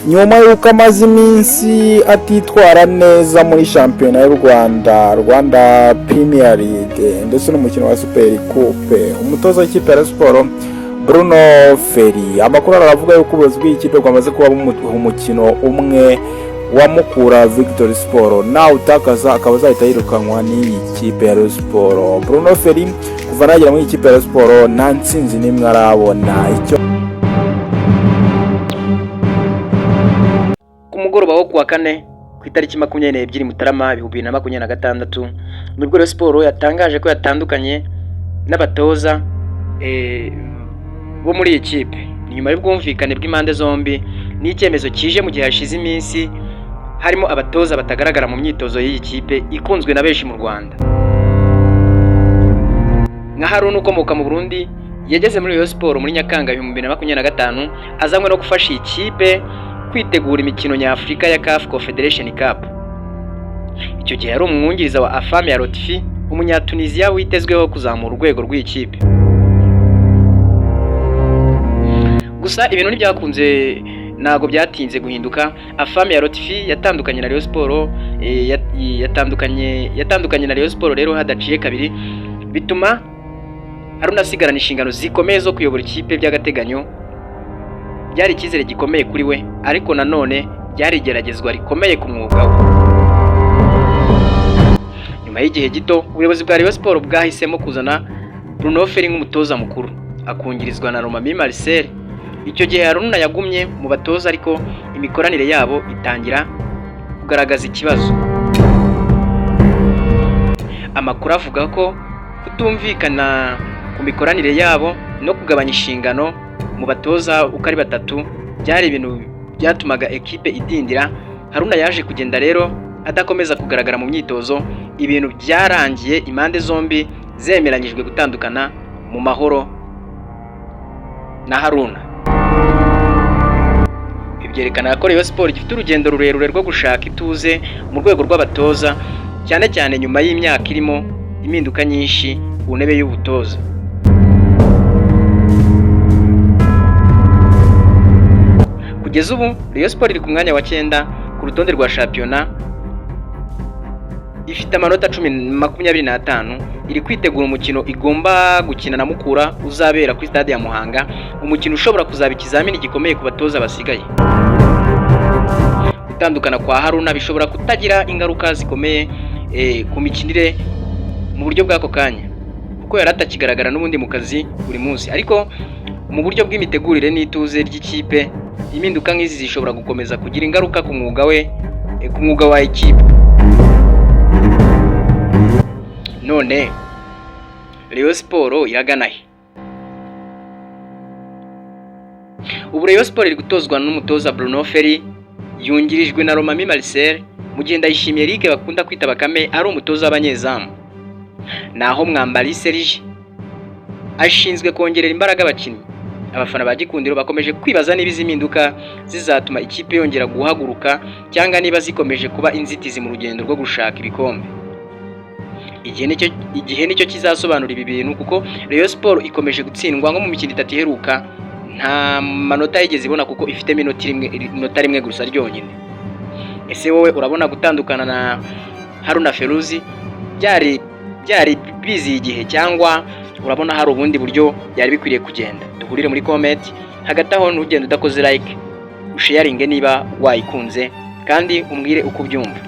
nyuma y'uko amaze iminsi atitwara neza muri shampiyona y'u Rwanda Premier League ndetse n'umukino wa Super Coupe, umutoza w'ikipe ya Sport Bruno Ferry amakuru aravuga yuko ubuyobozi bw'ikipe bwamaze kuba umukino umwe wa Mukura Victory Sport nawe utakaza akaba azahita yirukanwa n'iyi kipe ya Sport. Bruno Ferry kuva nagera muri ikipe ya Sport nta ntsinzi n'imwe arabona. Icyo mugoroba wo kuwa kane ku itariki 22 Mutarama 2026 nibwo Sport yatangaje ko yatandukanye n'abatoza bo muri ikipe nyuma y'ubwumvikane bw'impande zombi n'icyemezo kije mu gihe hashize iminsi harimo abatoza batagaragara mu myitozo y'iyi kipe ikunzwe na benshi mu Rwanda. nka Haruna ukomoka mu Burundi yageze muri Sport muri Nyakanga 2025 azanywe no gufasha ikipe kwitegura imikino nyafrika ya CAF Confederation Cup. Icyo gihe yari umwungiriza wa Afam ya Lotfi, umunyatunisia witezweho kuzamura urwego rw'ikipe. Gusa ibintu ntibyakunze nago byatinze guhinduka. Afam ya Lotfi yatandukanye na Rayon Sport, yatandukanye na Rayon Sport rero hadaciye kabiri, bituma Haruna asigarana inshingano zikomeye zo kuyobora ikipe by'agateganyo. Byari ikizere gikomeye kuri we, ariko nanone byari igeragezwa rikomeye ku mwuga we. Nyuma y'igihe gito ubuyobozi bwa Rayon Sport bwahisemo kuzana Bruno Ferry nk'umutoza mukuru akungirizwa na Romami Marcel. Icyo gihe Haruna yagumye mu batoza, ariko imikoranire yabo itangira kugaragaza ikibazo. Amakuru avuga ko kutumvikana ku mikoranire yabo no kugabanya inshingano mu batoza uko ari batatu byari ibintu byatumaga ekipe idindira. Haruna yaje kugenda rero adakomeza kugaragara mu myitozo. Ibintu byarangiye impande zombi zemeranyijwe gutandukana mu mahoro na Haruna. Ibyerekana ko Rayon Sport ifite urugendo rurerure rwo gushaka ituze mu rwego rw'abatoza, cyane cyane nyuma y'imyaka irimo impinduka nyinshi ku ntebe y'ubutoza. Kugeza ubu Rayon Sport iri ku mwanya wa 9 ku rutonde rwa shampiyona, ifite amanota 25. Iri kwitegura umukino igomba gukina na Mukura uzabera kuri stade ya Muhanga, umukino ushobora kuzaba ikizamini gikomeye ku batoza basigaye. Gutandukana kwa Haruna bishobora kutagira ingaruka zikomeye ku mikinire mu buryo bw'ako kanya, kuko yaratakigaragara n'ubundi mu kazi buri munsi, ariko mu buryo bw'imitegurire n'ituze ry'ikipe impinduka nk'izi zishobora gukomeza kugira ingaruka ku mwuga we, ku mwuga wa ekipe. None Rayon Sport iragana he? Ubu Rayon Sport iri gutozwa n'umutoza Bruno Ferry yungirijwe na Romami Marcel, mu gihe Ndayishimiye Eric bakunda kwita Bakame ari umutoza w'abanyezamu. Naho Mwambari Serge ashinzwe kongerera imbaraga abakinnyi. Abafana ba Gikundiro bakomeje kwibaza niba izi mpinduka zizatuma ikipe yongera guhaguruka cyangwa niba zikomeje kuba inzitizi mu rugendo rwo gushaka ibikombe. Igihe nicyo kizasobanura ibi bintu, kuko Rayon Sport ikomeje gutsindwa nko mu mikino 3 iheruka, nta manota yigeze ibona kuko ifite inota rimwe gusa ryonyine. Ese wowe urabona gutandukana na Haruna Feruzi byari bizi igihe, cyangwa urabona hari ubundi buryo byari bikwiriye kugenda? Duhurire muri comment. Hagati aho ntugende udakoze like, usharinge niba wayikunze, kandi umbwire uko ubyumva.